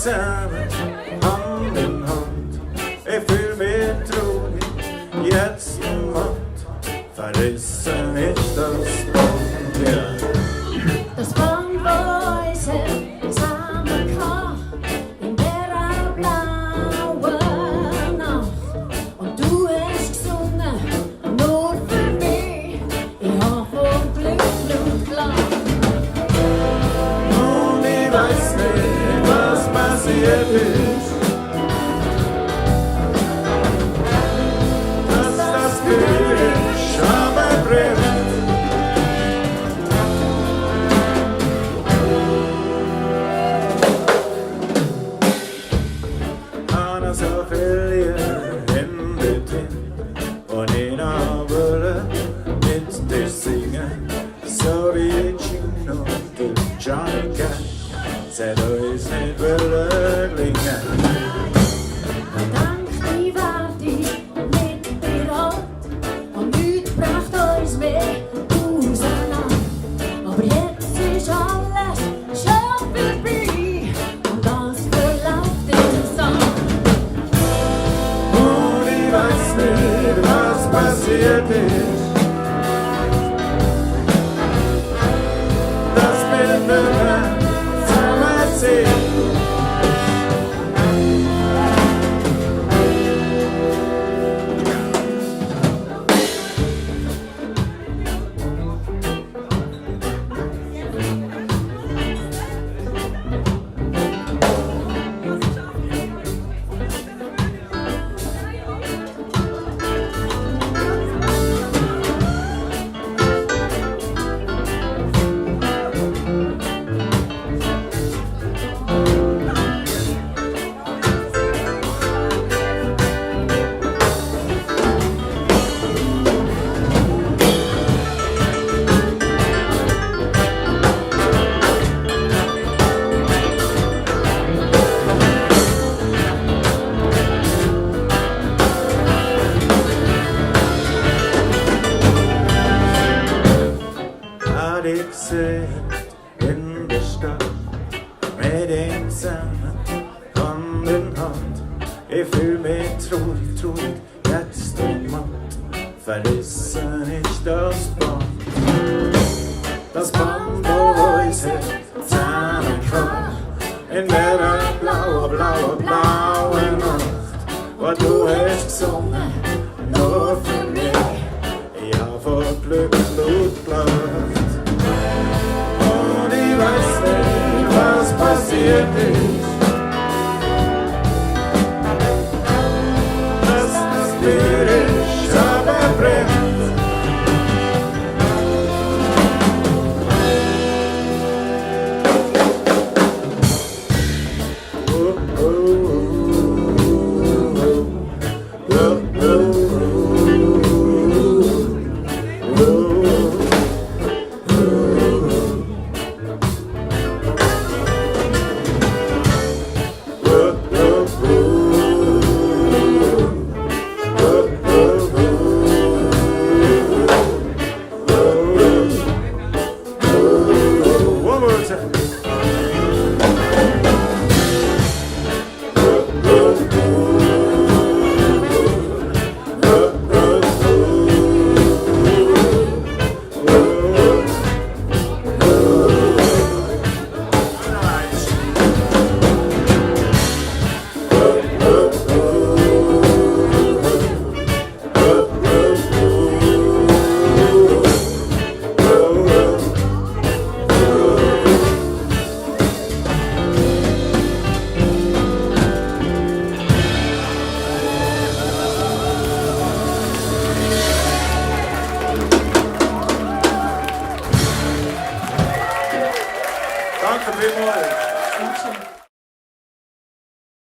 zusammen, Hand in Hand. Ich fühl mich traurig, jetzt im Mund, verrissen ist das Band, ja. Das Band, wo uns zusammen kam, in der blauen Nacht. Und du hast gesungen, nur für mich, ich hab vor Glück Blut gelacht. Und ich weiß nicht, was passiert ist, dass das Gefühl aber brennt. Anna so viel in den Wind und ich noch will mit dir singen, so wie Gin und der Johnny Cash, seit uns nicht will gelingen. Dank die Warte mit dir an und nichts bracht uns mehr auseinander. Aber jetzt ist alles schon vorbei und das verläuft in den Sand. Und ich weiß nicht, was passiert ist, dass wir nicht mehr zusammen sind. Hat ich gesehen in der Stadt, mit ihm zusammen, Hand in Hand. Ich fühl mich traurig, traurig, jetzt im Mund, verrissen ist das Band. Das Band, wo uns zusammenkam, in der blauen, blauen, blauen Nacht, wo du hast gesungen, nur für mich, ich hab vor Glück Blut gelacht. Und ich weiß nicht, was passiert ist, dass das Bier ist, aber brennt. One more time. Danke vielmals.